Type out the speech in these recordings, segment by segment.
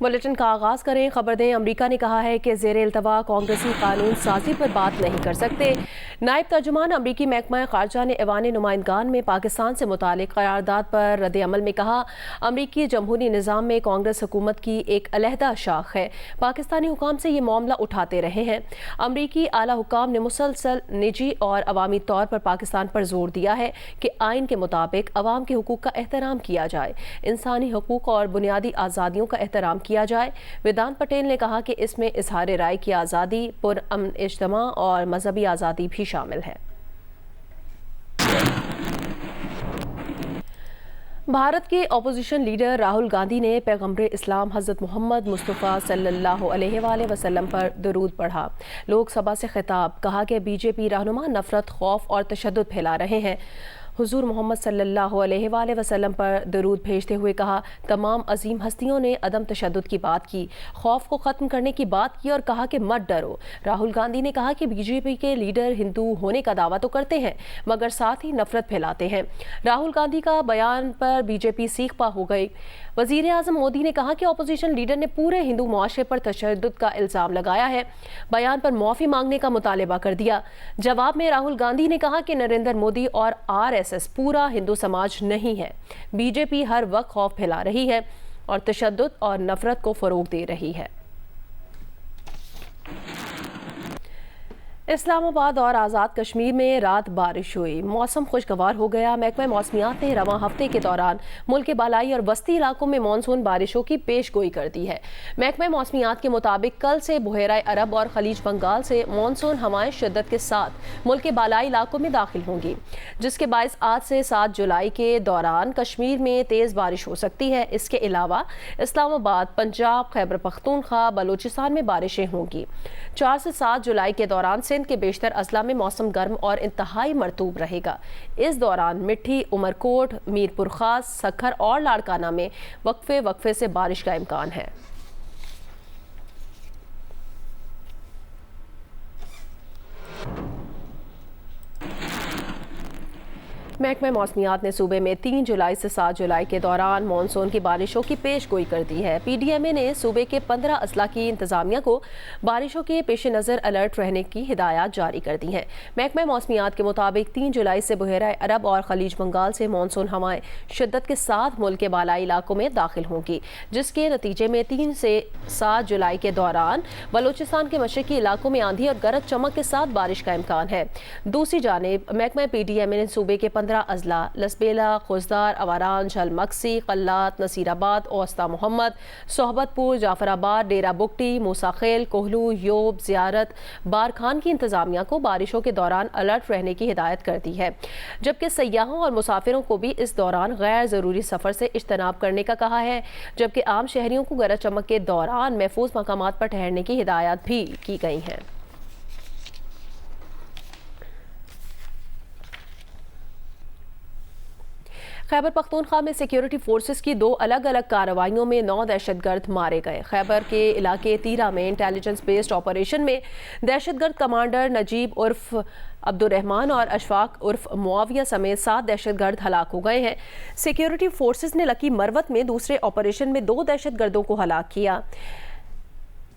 Bulletin का आगाज करें। खबर दें, अमरीका ने कहा है कि ज़ेर इल्तवा कांग्रेसी कानून साजी पर बात नहीं कर सकते। नायब तर्जुमान अमरीकी महकमा खारजा ने ऐवान नुमाइंदगान में पाकिस्तान से मुतालिक करारदाद पर रद्द अमल में कहा, अमरीकी जमहूरी निज़ाम में कांग्रेस हुकूमत की एक अलहदा शाख है। पाकिस्तानी हुकाम से ये मामला उठाते रहे हैं। अमरीकी आला हुकाम ने मुसलसल निजी और अवामी तौर पर पाकिस्तान पर जोर दिया है कि आइन के मुताबिक अवाम के हुकूक का एहतराम किया जाए, इंसानी हुकूक और बुनियादी आज़ादियों का एहतराम किया जाए। वेदांत पटेल ने कहा कि इसमें इजहार राय की आज़ादी, पुरअमन इज्तिमा और मजहबी आज़ादी भी शामिल है। भारत के अपोजिशन लीडर राहुल गांधी ने पैगंबर इस्लाम हज़रत मोहम्मद मुस्तफ़ा सल्लल्लाहु अलैहि वसल्लम पर दरूद पढ़ा। लोकसभा से खिताब, कहा कि बीजेपी रहनुमा नफरत, खौफ और तशद्दुद फैला रहे हैं। हुजूर मोहम्मद सल्लल्लाहु अलैहि वसल्लम पर दरूद भेजते हुए कहा, तमाम अजीम हस्तियों ने अदम तशद्दुद की बात की, खौफ को ख़त्म करने की बात की और कहा कि मत डरो। राहुल गांधी ने कहा कि बीजेपी के लीडर हिंदू होने का दावा तो करते हैं मगर साथ ही नफरत फैलाते हैं। राहुल गांधी का बयान पर बीजेपी सीख पा हो गई। वज़ीर आज़म मोदी ने कहा कि अपोजिशन लीडर ने पूरे हिंदू मुआशरे पर तशद्दुद का इल्ज़ाम लगाया है, बयान पर माफ़ी मांगने का मुतालबा कर दिया। जवाब में राहुल गांधी ने कहा कि नरेंद्र मोदी और RSS पूरा हिंदू समाज नहीं है। बीजेपी हर वक्त खौफ फैला रही है और तशद्दुद और नफरत को फ़रोग़ दे रही है। इस्लामाबाद और आज़ाद कश्मीर में रात बारिश हुई, मौसम खुशगवार हो गया। महकमा मौसमियात ने रवां हफ्ते के दौरान मुल्क के बालाई और वस्ती इलाकों में मानसून बारिशों की पेश गोई कर दी है। महकमा मौसमियात के मुताबिक कल से बहरा अरब और खलीज बंगाल से मानसून हवाएं शिद्दत के साथ मुल्क के बालाई इलाकों में दाखिल होंगी, जिसके बायस आज से 7 जुलाई के दौरान कश्मीर में तेज़ बारिश हो सकती है। इसके अलावा इस्लामाबाद, पंजाब, खैबर पख्तूनख्वा, बलूचिस्तान में बारिशें होंगी। 4 से 7 जुलाई के दौरान सिंध के बेशतर अजला में मौसम गर्म और इंतहाई मरतूब रहेगा। इस दौरान मिट्टी, उमरकोट, मीरपुर खास, सखर और लाड़काना में वक्फे से बारिश का इम्कान है। महकमा मौसमियात ने सूबे में 3 जुलाई से 7 जुलाई के दौरान मानसून की बारिशों की पेश गोई कर दी है। PDMA ने सूबे के 15 अजला की इंतजामिया को बारिशों के पेश नज़र अलर्ट रहने की हिदायत जारी कर दी हैं। महकमा मौसमियात के मुताबिक 3 जुलाई से बहरा अरब और खलीज बंगाल से मानसून हवाएं शिद्दत के साथ मुल्क के बालाई इलाकों में दाखिल होंगी, जिसके नतीजे में 3 से 7 जुलाई के दौरान बलूचिस्तान के मशरकी इलाकों में आंधी और गरज चमक के साथ बारिश का इम्कान है। दूसरी जानिब महकमा PDMA ने सूबे के 15 अजला लसबेला, खुजदार, अवारान, झलमक्सी, कल्लात, नसीराबाद, औस्ता मोहम्मद, सोहबतपुर, जाफराबाद, डेरा बुगटी, मूसाखेल, कोहलू, योब, जियारत, बारखान की इंतजामिया को बारिशों के दौरान अलर्ट रहने की हिदायत कर दी है, जबकि सयाहों और मुसाफिरों को भी इस दौरान गैर ज़रूरी सफ़र से इज्तनाब करने का कहा है, जबकि आम शहरियों को गरज चमक के दौरान महफूज मकामात पर ठहरने की हिदायत भी की गई है। खैबर पख्तूनख्वा में सिक्योरिटी फोर्सेस की 2 अलग अलग कार्रवाइयों में 9 दहशतगर्द मारे गए। खैबर के इलाके तीरा में इंटेलिजेंस बेस्ड ऑपरेशन में दहशतगर्द कमांडर नजीब उर्फ अब्दुर्रहमान और अशफाक उर्फ मुआविया समेत 7 दहशतगर्द हलाक हो गए हैं। सिक्योरिटी फोर्सेस ने लकी मरवत में दूसरे ऑपरेशन में 2 दहशतगर्दों को हलाक किया।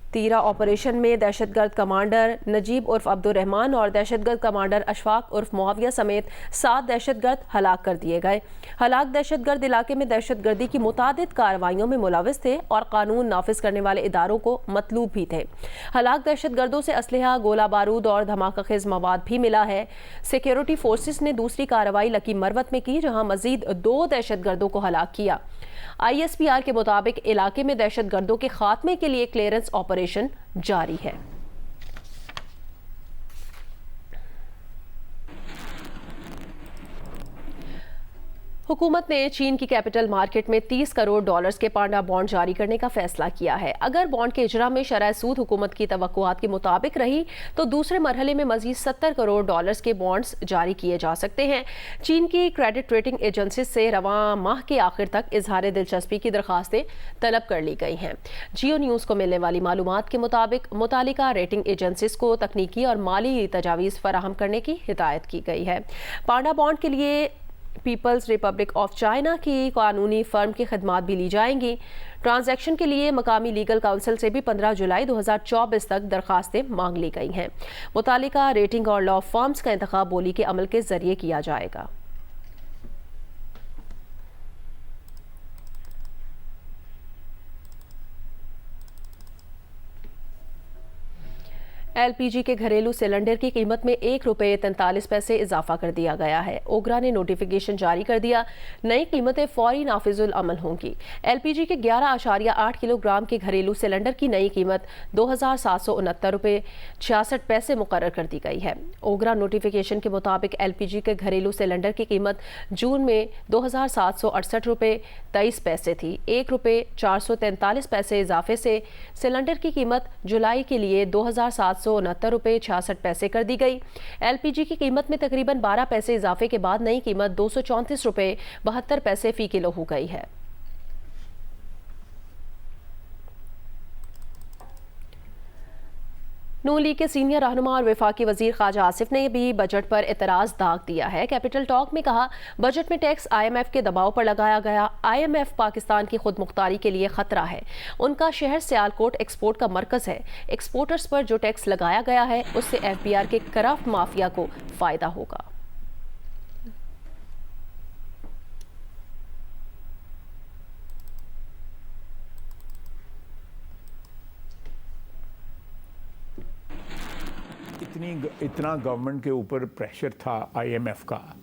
तीरा ऑपरेशन में दहशतगर्द कमांडर नजीब उर्फ अब्दुर्रहमान और दहशतगर्द कमांडर अशफाक उर्फ मुआविया समेत 7 दहशतगर्द हलाक कर दिए गए। हलाक दहशतगर्द इलाके में दहशतगर्दी की मुतादिद कार्रवाइयों में मुलविस थे और कानून नाफिज करने वाले इदारों को मतलूब भी थे। हलाक दहशतगर्दों से असलहा, गोला बारूद और धमाका खेज मवाद भी मिला है। सिक्योरिटी फोर्सेस ने दूसरी कार्रवाई लकी मरवत में की, जहाँ मजीद 2 दहशतगर्दों को हलाक किया। ISPR के मुताबिक इलाके में दहशतगर्दों के खात्मे के लिए क्लियरेंस ऑपरेशन जारी है। हुकूमत ने चीन की कैपिटल मार्केट में $30 करोड़ के पांडा बॉन्ड जारी करने का फैसला किया है। अगर बॉन्ड के इजरा में शरह सूद हुकूमत की तवक्कुआत के मुताबिक रही तो दूसरे मरहले में मजीद $70 करोड़ के बॉन्ड्स जारी किए जा सकते हैं। चीन की क्रेडिट रेटिंग एजेंसी से रवां माह के आखिर तक इजहार दिलचस्पी की दरखास्तें तलब कर ली गई हैं। जियो न्यूज़ को मिलने वाली मालूमात के मुताबिक मुतालिका रेटिंग एजेंसीज को तकनीकी और माली तजावीज़ फराहम करने की हिदायत की गई है। पांडा बॉन्ड के लिए पीपल्स रिपब्लिक ऑफ चाइना की कानूनी फर्म की खदमात भी ली जाएंगी। ट्रांजैक्शन के लिए मकामी लीगल काउंसिल से भी 15 जुलाई 2024 तक दरखास्तें मांग ली गई हैं। मुतालिका रेटिंग और लॉ फर्म्स का इंतखाब बोली के अमल के जरिए किया जाएगा। एलपीजी के घरेलू सिलेंडर की कीमत में ₹1.43 इजाफा कर दिया गया है। ओगरा ने नोटिफिकेशन जारी कर दिया, नई कीमतें फौरी नाफिजुल अमल होंगी। एलपीजी के 11.8 किलोग्राम के घरेलू सिलेंडर की नई कीमत ₹2,769.66 मुकर्रर कर दी गई है। ओगरा नोटिफिकेशन के मुताबिक एलपीजी के घरेलू सिलेंडर की कीमत जून में ₹2,768.23 थी। ₹1.443 इजाफे से सिलेंडर की कीमत जुलाई के लिए ₹2,769.66 कर दी गई। एलपीजी की कीमत में तकरीबन 12 पैसे इजाफे के बाद नई कीमत ₹234.72 फी किलो हो गई है। नून लीग के सीनियर रहनुमा और वफाकी वजीर ख्वाजा आसिफ ने भी बजट पर एतराज दाग दिया है। कैपिटल टॉक में कहा, बजट में टैक्स IMF के दबाव पर लगाया गया। IMF पाकिस्तान की खुद मुख्तारी के लिए खतरा है। उनका शहर सियालकोट एक्सपोर्ट का मरकज है। एक्सपोर्टर्स पर जो टैक्स लगाया गया है उससे FBR के कराफ्ट माफिया को फायदा होगा। इतना गवर्नमेंट के ऊपर प्रेशर था IMF का,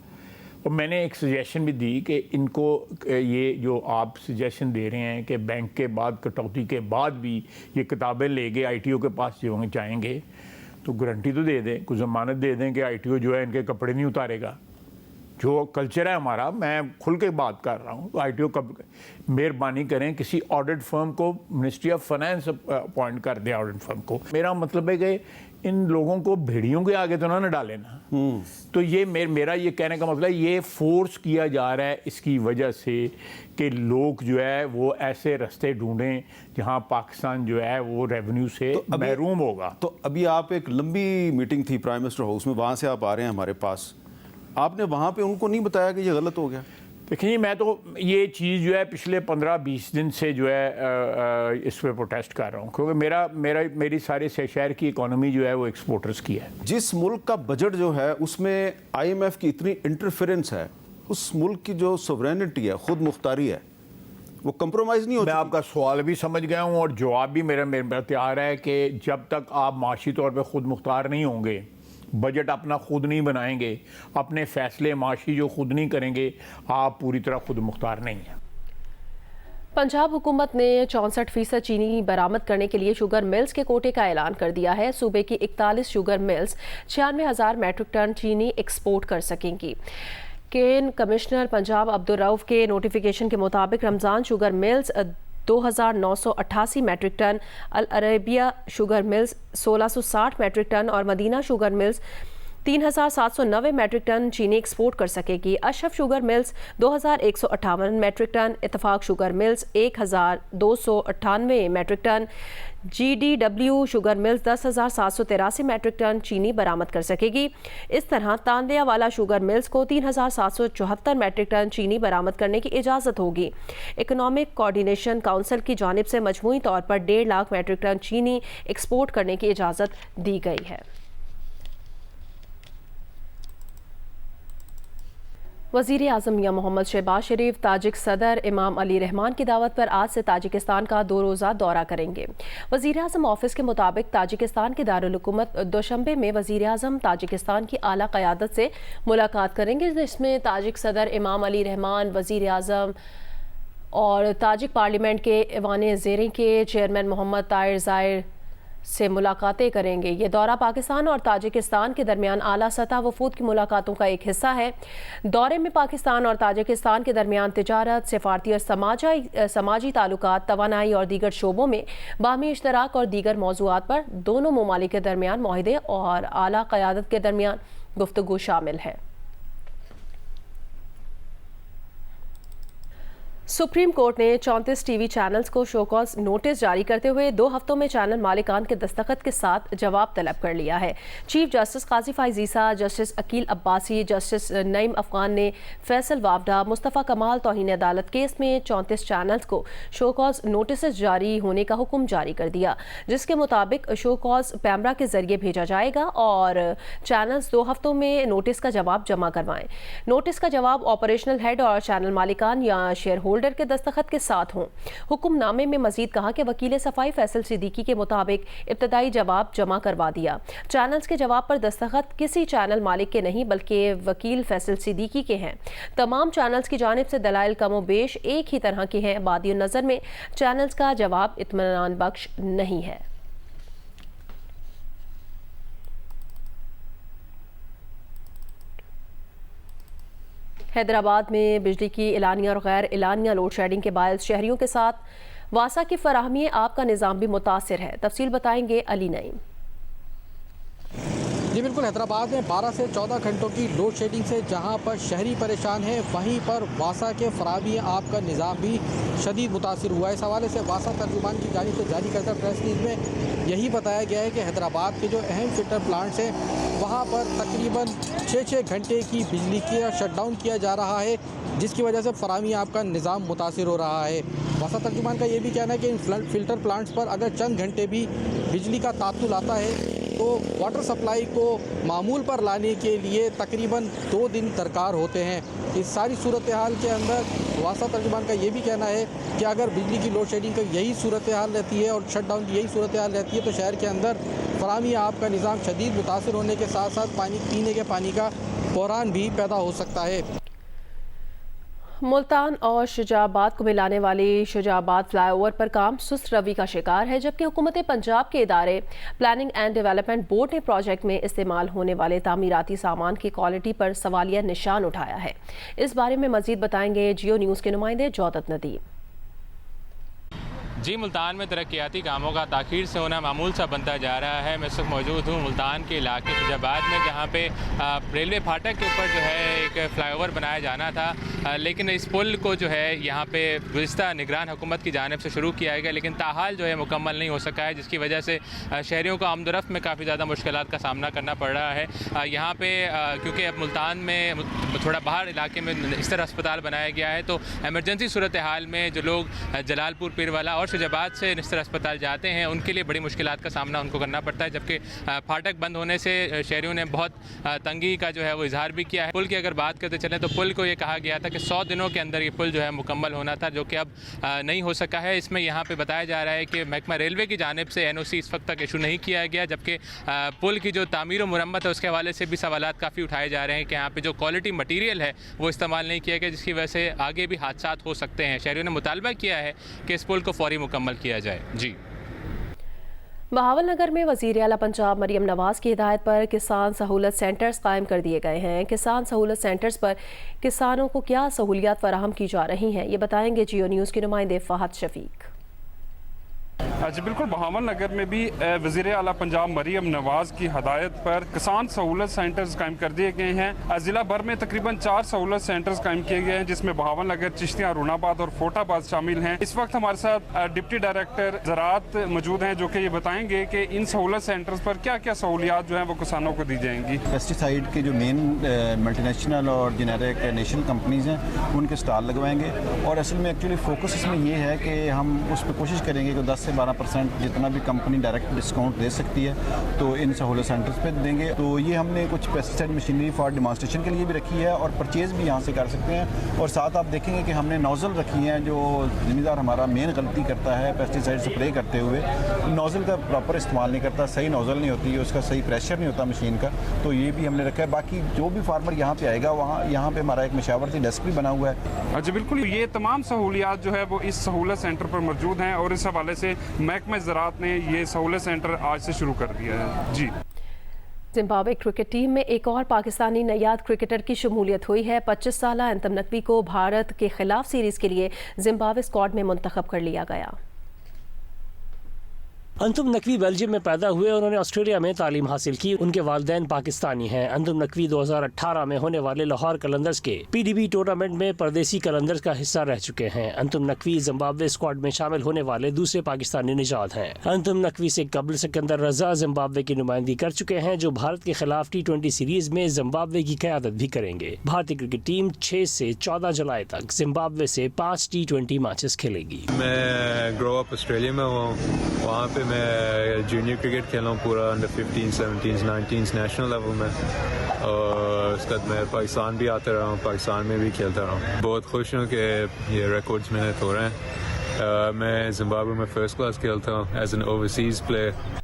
और मैंने एक सजेशन भी दी कि इनको ये जो आप सजेशन दे रहे हैं कि बैंक के बाद कटौती के बाद भी ये किताबें लेके ITO के पास जो जाएंगे तो गारंटी तो दे दें, कुछ ज़मानत दे दें कि ITO जो है इनके कपड़े नहीं उतारेगा। जो कल्चर है हमारा, मैं खुल के बात कर रहा हूँ, ITO कब मेहरबानी करें किसी ऑडिट फर्म को, मिनिस्ट्री ऑफ फाइनेंस अपॉइंट कर दें ऑडिट फर्म को। मेरा मतलब है कि इन लोगों को भेड़ियों के आगे तो ना डालें ना। तो ये मेरा ये कहने का मतलब है, ये फोर्स किया जा रहा है इसकी वजह से कि लोग जो है वो ऐसे रास्ते ढूंढें जहां पाकिस्तान जो है वो रेवेन्यू से तो महरूम होगा। तो अभी आप एक लंबी मीटिंग थी प्राइम मिनिस्टर हाउस में, वहाँ से आप आ रहे हैं हमारे पास, आपने वहाँ पे उनको नहीं बताया कि ये गलत हो गया? देखिए, मैं तो ये चीज़ जो है पिछले 15-20 दिन से जो है इस पर प्रोटेस्ट कर रहा हूँ, क्योंकि मेरी सारे शहर की इकोनॉमी जो है वो एक्सपोर्टर्स की है। जिस मुल्क का बजट जो है उसमें IMF की इतनी इंटरफेरेंस है, उस मुल्क की जो सोवरेनिटी है, खुद मुख्तारी है, वो कंप्रोमाइज़ नहीं होती। मैं आपका सवाल भी समझ गया हूँ और जवाब भी मेरा तैयार है कि जब तक आप माशी तौर पर खुद मुख्तार नहीं होंगे, बजट अपना खुद नहीं बनाएंगे, अपने फैसले माशी जो खुद नहीं करेंगे, आप पूरी तरह खुद मुख्तार नहीं हैं। पंजाब हुकूमत ने 64% चीनी बरामद करने के लिए शुगर मिल्स के कोटे का ऐलान कर दिया है। सूबे की 41 शुगर मिल्स 96,000 मैट्रिक टन चीनी एक्सपोर्ट कर सकेंगी। केन कमिश्नर पंजाब अब्दुल रऊफ के नोटिफिकेशन के मुताबिक Ramzan sugar mills 2,988 metric ton, Al Arabia sugar mills 1,660 metric ton और Madina sugar mills 3,790 metric ton चीनी एक्सपोर्ट कर सकेगी। Ashraf sugar mills 2,158 metric ton, Ittefaq sugar mills 1,298 metric ton, GDW sugar mills 10,783 metric ton चीनी बरामद कर सकेगी। इस तरह तांदिया वाला शुगर मिल्स को 3,774 मैट्रिक टन चीनी बरामद करने की इजाज़त होगी। इकोनॉमिक कोऑर्डिनेशन काउंसिल की जानिब से मजमूई तौर पर 1.5 लाख मैट्रिक टन चीनी एक्सपोर्ट करने की इजाज़त दी गई है। वज़ीर आज़म मियां मोहम्मद शहबाज शरीफ ताजिक सदर इमाम अली रहमान की दावत पर आज से ताजिकिस्तान का 2 रोज़ा दौरा करेंगे। वज़ीर आज़म ऑफिस के मुताबिक ताजिकिस्तान के दारुल हुकूमत दोशंबे में वज़ीर आज़म ताजिकिस्तान की आला क़यादत से मुलाकात करेंगे, जिसमें ताजिक सदर इमाम अली रहमान, वज़ीर आज़म और ताजिक पार्लियामेंट के ऐवान ज़ेरें के चेयरमैन मोहम्मद ताहिर ज़ाहिर से मुलाकातें करेंगे। ये दौरा पाकिस्तान और ताजिकिस्तान के दरमियान आला सतह वफूद की मुलाकातों का एक हिस्सा है। दौरे में पाकिस्तान और ताजिकिस्तान के दरमियान तिजारत, सिफारती और समाजी ताल्लुकात, तवानाई और दीगर शोबों में बाहमी इश्तराक और दीगर मौज़ूआत पर दोनों ममालिक के दरमियान मुआहदे और आला क़यादत के दरमियान गुफ्तगू शामिल है। सुप्रीम कोर्ट ने 34 टीवी चैनल्स को शोकॉज नोटिस जारी करते हुए 2 हफ्तों में चैनल मालिकान के दस्तखत के साथ जवाब तलब कर लिया है। चीफ जस्टिस काजी फाइजीसा, जस्टिस अकील अब्बासी, जस्टिस नईम अफगान ने फैसल वावडा, मुस्तफ़ा कमाल तौहीन अदालत केस में 34 चैनल्स को शोकॉज नोटिस जारी होने का हुक्म जारी कर दिया, जिसके मुताबिक शोकॉज पैमरा के जरिए भेजा जाएगा और चैनल्स 2 हफ्तों में नोटिस का जवाब जमा करवाएं। नोटिस का जवाब ऑपरेशनल हेड और चैनल मालिकान या शेयर होल्डर के दस्तखत के साथ हों। हुक्मनामे में मजीद कहा कि वकील सफाई फैसल सिद्दीकी के मुताबिक इब्तदाई जवाब जमा करवा दिया। चैनल्स के जवाब पर दस्तखत किसी चैनल मालिक के नहीं बल्कि वकील फैसल सिद्दीकी के हैं। तमाम चैनल्स की जानिब से दलाइल कमोबेश एक ही तरह के हैं। बादियों नज़र में चैनल्स का जवाब इत्मीनान बख्श नहीं है। हैदराबाद में बिजली की एलानिया और गैर एलानिया लोड शेडिंग के बायस शहरियों के साथ वासा की फराहमी आप का निज़ाम भी मुतासिर है। तफसील बताएंगे अली नईम। जी बिल्कुल, हैदराबाद में 12 से 14 घंटों की लोड शेडिंग से जहां पर शहरी परेशान है, वहीं पर वासा के फराहमी आप का निज़ाम भी शदीद मुतासिर हुआ है। इस हवाले से वासा तर्जुमान की जानिब से जारी करता प्रेस रिलीज में यही बताया गया है कि हैदराबाद के जो अहम फिल्टर प्लांट्स हैं वहाँ पर तकरीबन 6-6 घंटे की बिजली का शटडाउन किया जा रहा है, जिसकी वजह से फराहमी आपका निज़ाम मुतासिर हो रहा है। वासा तर्जुमान का ये भी कहना है कि इन फिल्टर प्लांट्स पर अगर चंद घंटे भी बिजली का तात्तुल आता है तो वाटर सप्लाई को मामूल पर लाने के लिए तकरीबन 2 दिन दरकार होते हैं। इस सारी सूरत हाल के अंदर वासा तर्जुमान का ये भी कहना है कि अगर बिजली की लोड शेडिंग का यही सूरत हाल रहती है और शटडाउन की यही सूरत हाल रहती है तो शहर के अंदर फराहमी आपका निज़ाम शदीद मुतासिर होने के साथ साथ पीने के पानी का बहरान भी पैदा हो सकता है। मुल्तान और शुजाबाद को मिलाने वाली शुजाबाद फ्लाईओवर पर काम सुस्त रवि का शिकार है, जबकि हुकूमत पंजाब के इदारे प्लानिंग एंड डेवलपमेंट बोर्ड ने प्रोजेक्ट में इस्तेमाल होने वाले तामीराती सामान की क्वालिटी पर सवालिया निशान उठाया है। इस बारे में मजीद बताएंगे जियो न्यूज़ के नुमाइंदे जौदत नदीम। जी, मुल्तान में तरक्याती कामों का ताख़ीर से होना मामूल सा बनता जा रहा है। मैं इस वक्त मौजूद हूँ मुल्तान के इलाके शुजाबाद में, जहाँ पे रेलवे फाटक के ऊपर जो है एक फ़्लाईओवर बनाया जाना था, लेकिन इस पुल को जो है यहाँ पे गुज़िश्ता निगरान हुकूमत की जानिब से शुरू किया गया, लेकिन ताहाल जो है मुकम्मल नहीं हो सका है, जिसकी वजह से शहरियों को आमदोरफ्त में काफ़ी ज़्यादा मुश्किलात का सामना करना पड़ रहा है। यहाँ पर क्योंकि अब मुल्तान में थोड़ा बाहर इलाके में इस तरह अस्पताल बनाया गया है, तो एमरजेंसी सूरत हाल में जो लोग जलालपुर पीरवाला और शुजाबाद से निस्तर अस्पताल जाते हैं उनके लिए बड़ी मुश्किलात का सामना उनको करना पड़ता है, जबकि फाटक बंद होने से शहरियों ने बहुत तंगी का जो है वो इजहार भी किया है। पुल की अगर बात करते चलें तो पुल को ये कहा गया था कि 100 दिनों के अंदर ये पुल जो है मुकम्मल होना था, जो कि अब नहीं हो सका है। इसमें यहाँ पे बताया जा रहा है कि महकमा रेलवे की जानिब से NOC इस वक्त तक इशू नहीं किया गया, जबकि पुल की जो तामीर और मुरम्मत है उसके हवाले से भी सवालात काफ़ी उठाए जा रहे हैं कि यहाँ पर जो क्वालिटी मटीरियल है वो इस्तेमाल नहीं किया गया, जिसकी वजह से आगे भी हादसात हो सकते हैं। शहरियों ने मुतालबा किया है कि इस पुल को फौरी मुकम्मल किया जाए। जी, बहावल नगर में वज़ीर आला पंजाब मरियम नवाज़ की हिदायत पर किसान सहूलत सेंटर्स कायम कर दिए गए हैं। किसान सहूलत सेंटर्स पर किसानों को क्या सहूलियात फराहम की जा रही हैं, ये बताएंगे जियो न्यूज़ के नुमाइंदे फ़हद शफीक। जी बिल्कुल, बहावल नगर में भी वज़ीर आला पंजाब मरियम नवाज़ की हदायत पर किसान सहूलत सेंटर्स कायम कर दिए गए हैं। ज़िला भर में तकरीबन 4 सहूलत सेंटर्स कायम किए गए हैं, जिसमें बहावल नगर, चिश्तियाँ, रूनाबाद और फोटाबाद शामिल हैं। इस वक्त हमारे साथ डिप्टी डायरेक्टर ज़राअत मौजूद हैं, जो कि ये बताएंगे कि इन सहूलत सेंटर्स पर क्या क्या सहूलियात जो हैं वो किसानों को दी जाएंगी। पेस्टिसाइड के जो मेन मल्टीनेशनल और जेनेरिक नेशनल कंपनीज हैं उनके स्टॉल लगवाएंगे, और असल में एक्चुअली फोकस इसमें ये है कि हम उस पर कोशिश करेंगे कि 10 से 12% जितना भी कंपनी डायरेक्ट डिस्काउंट दे सकती है तो इन सहूलत सेंटर्स पे देंगे। तो ये हमने कुछ पेस्टिसाइड मशीनरी फॉर डिमॉन्स्ट्रेशन के लिए भी रखी है और परचेज़ भी यहाँ से कर सकते हैं। और साथ आप देखेंगे कि हमने नोज़ल रखी हैं, जो ज़मींदार हमारा मेन गलती करता है पेस्टिसाइड स्प्रे करते हुए, नोज़ल का प्रॉपर इस्तेमाल नहीं करता, सही नोज़ल नहीं होती है, उसका सही प्रेशर नहीं होता मशीन का, तो ये भी हमने रखा है। बाकी जो भी फार्मर यहाँ पे आएगा यहाँ पे हमारा एक मशावरती डेस्क भी बना हुआ है। जी बिल्कुल, ये तमाम सहूलियात जो है वो इस सहूलत सेंटर पर मौजूद हैं, और इस हवाले से महकमा ज़राअत ने ये सहूलत सेंटर आज से शुरू कर दिया है। जी, जिम्बाब्वे क्रिकेट टीम में एक और पाकिस्तानी नयाद क्रिकेटर की शमूलियत हुई है। 25 साला एंथम नकवी को भारत के खिलाफ सीरीज के लिए जिम्बाब्वे स्क्वाड में मुंतखब कर लिया गया। अंतुम नकवी बेल्जियम में पैदा हुए। उन्होंने ऑस्ट्रेलिया में तालीम हासिल की। उनके वालिदैन पाकिस्तानी हैं। अंतुम नकवी 2018 में होने वाले लाहौर कलंदर्स के PDB टूर्नामेंट में परदेसी कलंदर्स का हिस्सा रह चुके हैं। अंतुम नकवी जिम्बाब्वे स्क्वाड में शामिल होने वाले दूसरे पाकिस्तानी निजात हैं। अंतुम नकवी से कबल सिकंदर रजा जिम्बाब्वे की नुमाइंदगी कर चुके हैं, जो भारत के खिलाफ T20 सीरीज में जिम्बाब्वे की क़यादत भी करेंगे। भारतीय क्रिकेट टीम 6 से 14 जुलाई तक जिम्बाब्वे से 5 T20 मैचेस खेलेगी। मैं ग्रो अप ऑस्ट्रेलिया में हुआ हूँ। वहाँ पे मैं जूनियर क्रिकेट खेला हूँ पूरा अंडर 15, 17, 19 नेशनल लेवल में, और उसके बाद मैं पाकिस्तान भी आता रहा हूँ, पाकिस्तान में भी खेलता रहा हूँ। बहुत खुश हूँ कि ये रिकॉर्ड्स मैंने तोड़े हैं। मैं जिम्बाब्वे में फर्स्ट क्लास खेलता हूँ as an overseas player.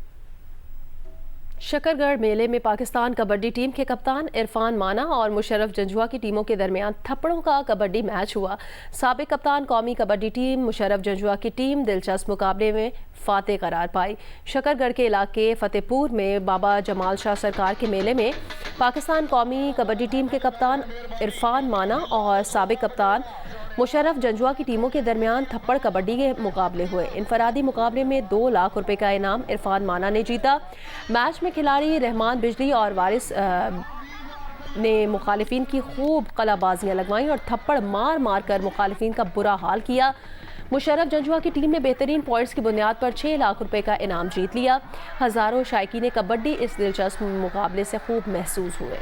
Shakargarh मेले में पाकिस्तान कबड्डी टीम के कप्तान इरफान माना और मुशर्रफ जंजुआ की टीमों के दरमियान थप्पड़ों का कबड्डी मैच हुआ। साबिक कप्तान कौमी कबड्डी टीम मुशर्रफ जंजुआ की टीम दिलचस्प मुकाबले में फातेह करार पाई। शकरगढ़ के इलाके फतेहपुर में बाबा जमाल शाह सरकार के मेले में पाकिस्तान कौमी कबड्डी टीम के कप्तान इरफान माना और साबिक कप्तान मुशर्रफ जंजुआ की टीमों के दरमियान थप्पड़ कबड्डी के मुकाबले हुए। इनफरादी मुकाबले में 2 लाख रुपए का इनाम इरफान माना ने जीता। मैच में खिलाड़ी रहमान बिजली और वारिस ने मुखालिफिन की खूब कलाबाजियां लगवाईं और थप्पड़ मार मार कर मुखालिफिन का बुरा हाल किया। मुशर्रफ जंजुआ की टीम ने बेहतरीन पॉइंट्स की बुनियाद पर 6 लाख रुपए का इनाम जीत लिया। हज़ारों शायकीन कबड्डी इस दिलचस्प मुकाबले से खूब महसूस हुए।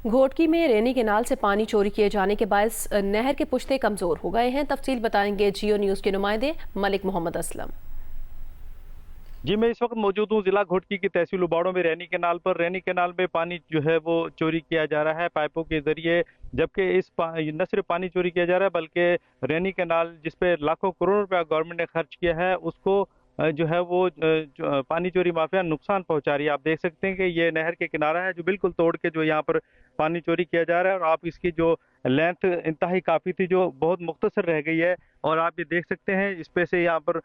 घोटकी में रेनी केनाल से पानी चोरी किए जाने के बायस नहर के पुश्ते कमजोर हो गए हैं। तफसील बताएंगे जियो न्यूज़ के नुमाइंदे मलिक मोहम्मद असलम। जी, मैं इस वक्त मौजूद हूँ जिला घोटकी की तहसील उबाड़ों में रेनी केनाल पर। रेनी केनाल में पानी जो है वो चोरी किया जा रहा है पाइपों के जरिए, जबकि न सिर्फ पानी चोरी किया जा रहा है बल्कि रेनी केनाल जिस पे लाखों करोड़ रुपया गवर्नमेंट ने खर्च किया है उसको जो है वो पानी चोरी माफिया नुकसान पहुंचा रही है। आप देख सकते हैं कि ये नहर के किनारा है जो बिल्कुल तोड़ के जो यहाँ पर पानी चोरी किया जा रहा है, और आप इसकी जो लेंथ इंतहाई काफ़ी थी जो बहुत मुख्तसर रह गई है, और आप ये देख सकते हैं इस पे से यहाँ पर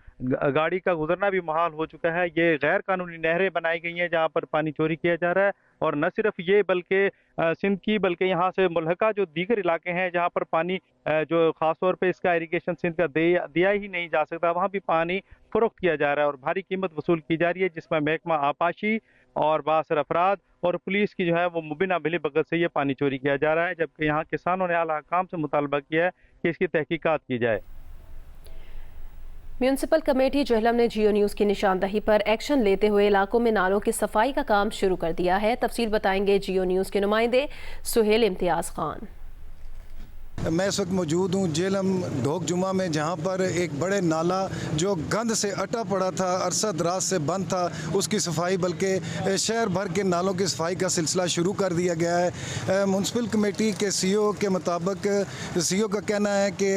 गाड़ी का गुजरना भी मुहाल हो चुका है। ये गैर कानूनी नहरें बनाई गई हैं जहाँ पर पानी चोरी किया जा रहा है, और न सिर्फ ये बल्कि सिंध की बल्कि यहाँ से मुल्हका जो दीगर इलाके हैं जहाँ पर पानी जो ख़ास तौर पे इसका इरिगेशन सिंध का दिया ही नहीं जा सकता, वहाँ भी पानी फरोख्त किया जा रहा है और भारी कीमत वसूल की जा रही है, जिसमें महकमा आपाशी और बासर अफराद और पुलिस की जो है वो मुबिना मिली भगत से ये पानी चोरी किया जा रहा है। जबकि यहाँ किसानों ने आला हकाम से मुतालबा किया है कि इसकी तहकीकात की जाए। म्यूनसिपल कमेटी जहलम ने जियो न्यूज़ की निशानदही पर एक्शन लेते हुए इलाकों में नालों की सफाई का काम शुरू कर दिया है। तफसील बताएंगे जियो न्यूज़ के नुमाइंदे सुहेल इम्तियाज़ खान। मैं इस वक्त मौजूद हूँ जेलम ढोक जुमा में, जहाँ पर एक बड़े नाला जो गंद से अटा पड़ा था, अरसा दराज से बंद था, उसकी सफाई बल्कि शहर भर के नालों की सफाई का सिलसिला शुरू कर दिया गया है। म्यूनसिपल कमेटी के CEO के मुताबिक, CEO का कहना है कि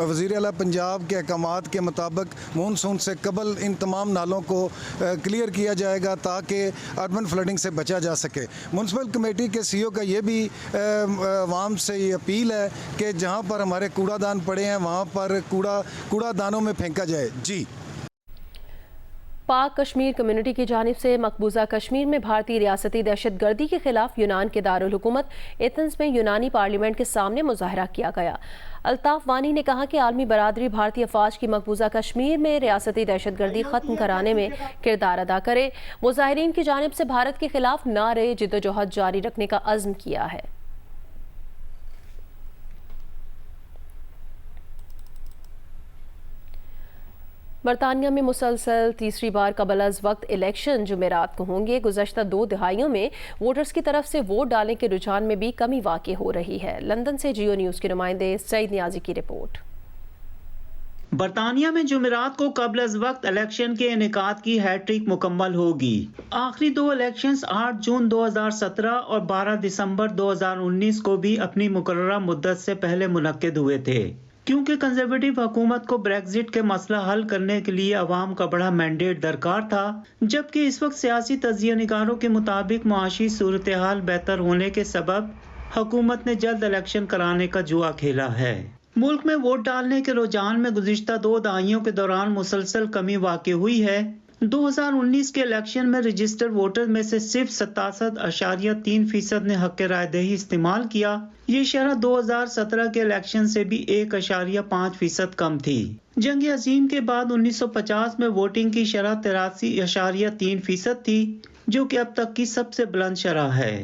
वज़ीर आला पंजाब के अहकामात के मुताबिक मानसून से कबल इन तमाम नालों को क्लियर किया जाएगा ताकि अर्बन फ्लडिंग से बचा जा सके। म्यूनसिपल कमेटी के CEO का ये भी आवाम से ये अपील है कि जहां पर हमारे कूड़ादान पड़े हैं वहां पर कूड़ादानों में फेंका जाए। जी, पाक कश्मीर कम्युनिटी की जानिब से मकबूजा कश्मीर में भारतीय रियासती दहशतगर्दी के खिलाफ यूनान के दारुल हुकूमत एथेंस में यूनानी पार्लियामेंट के सामने मुजाहरा किया गया। अल्ताफ वानी ने कहा कि आलमी बरादरी भारतीय अफवाज की मकबूजा कश्मीर में रियासती दहशतगर्दी खत्म कराने में किरदार अदा करे। मुजाहिरीन की जानिब से भारत के खिलाफ नारे जिद्दोजहद जारी रखने का अज़्म किया है। बरतानिया में मुसलसल तीसरी बार कबल अज़ वक्त इलेक्शन जुमेरात को होंगे। गुज़श्ता 2 दिहाइयों में वोटर्स की तरफ से वोट डालने के रुझान में भी कमी वाक़ई हो रही है। लंदन से जियो न्यूज़ के नुमाइंदे सईद नियाजी की रिपोर्ट। बरतानिया में जुमेरात को कबल अज़ वक्त इलेक्शन के इनेकाद की हैट्रिक मुकम्मल होगी। आखिरी 2 इलेक्शंस 8 जून 2017 और 12 दिसंबर 2019 को भी अपनी मुकर्ररा मुद्दत से पहले मुनक्किद हुए थे। क्योंकि कंजर्वेटिव हुकूमत को ब्रेक्जिट के मसला हल करने के लिए अवाम का बड़ा मैंडेट दरकार था, जबकि इस वक्त सियासी तज्जिया निगारों के मुताबिक मुआशी सूरत हाल बेहतर होने के सबब हुकूमत ने जल्द इलेक्शन कराने का जुआ खेला है। मुल्क में वोट डालने के रुझान में गुज़िश्ता 2 दहाइयों के दौरान मुसलसल कमी वाक़ई हुई है। 2019 के इलेक्शन में रजिस्टर्ड वोटर में से सिर्फ 67.3% ने हक रायदही इस्तेमाल किया। ये शरह 2017 के इलेक्शन से भी 1.5% कम थी। जंग अजीम के बाद 1950 में वोटिंग की शरह 83.3% थी, जो कि अब तक की सबसे बुलंद शरह है।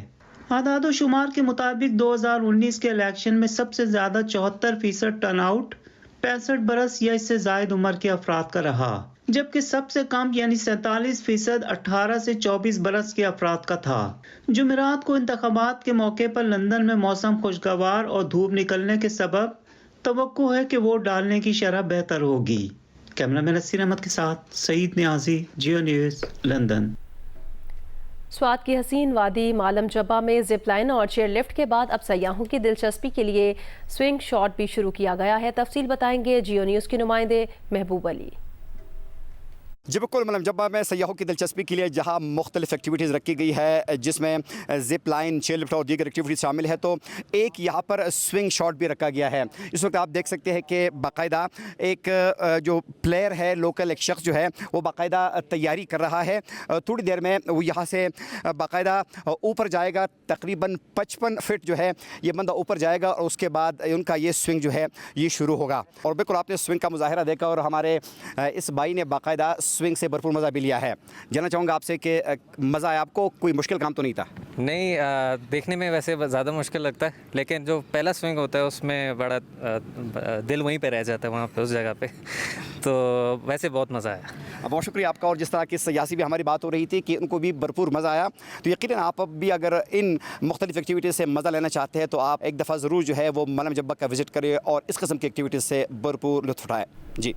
आदाद शुमार के मुताबिक 2019 के इलेक्शन में सबसे ज्यादा 74% टर्नआउट 65 बरस या इससे जायद उम्र के अफराद का रहा, जबकि सबसे कम यानी 47% 18 से 24 बरस के अफराद का था। जुमेरात को इंतखाबात के मौके पर लंदन में मौसम खुशगवार और धूप निकलने के सबब तवक्को है कि वोट डालने की शरह बेहतर होगी। कैमरामैन नसीर अहमद के साथ सईद नियाजी, जियो न्यूज़, लंदन। स्वात की हसीन वादी मालम जब्बा में जिप लाइन और चेयर लिफ्ट के बाद अब सयाहों की दिलचस्पी के लिए स्विंग शॉट भी शुरू किया गया है। तफसील बताएंगे जियो न्यूज़ के नुमाइंदे महबूब अली। जी बिल्कुल, मालम जब्बा में सयाहों की दिलचस्पी के लिए जहां मुख्तलिफ एक्टिविटीज़ रखी गई है, जिसमें जिप लाइन, चेयर लिफ्ट और दीगर एक्टिविटीज़ शामिल है, तो एक यहाँ पर स्विंग शॉट भी रखा गया है। इस वक्त आप देख सकते हैं कि बाकायदा एक जो प्लेयर है, लोकल एक शख्स जो है वो बाकायदा तैयारी कर रहा है। थोड़ी देर में वो यहाँ से बाकायदा ऊपर जाएगा, तकरीबन 55 फीट जो है ये बंदा ऊपर जाएगा और उसके बाद उनका ये स्विंग जो है ये शुरू होगा। और बिल्कुल आपने स्विंग का मुजाहिरा देखा और हमारे इस भाई ने बाकायदा स्विंग से भरपूर मज़ा भी लिया है। जानना चाहूँगा आपसे कि मज़ा आया आपको, कोई मुश्किल काम तो नहीं था? नहीं, देखने में वैसे ज़्यादा मुश्किल लगता है, लेकिन जो पहला स्विंग होता है उसमें बड़ा दिल वहीं पे रह जाता है, वहाँ पे उस जगह पे, तो वैसे बहुत मज़ा आया। बहुत शुक्रिया आपका। और जिस तरह की सयासी भी हमारी बात हो रही थी कि उनको भी भरपूर मज़ा आया, तो यकीनन आप भी अगर इन मुख्तलिफ एक्टिविटीज़ से मज़ा लेना चाहते हैं तो आप एक दफ़ा ज़रूर जो है वो मालम जब्बा का विज़िट करें और इस किस्म की एक्टिविटीज़ से भरपूर लुत्फ़ उठाएँ। जी।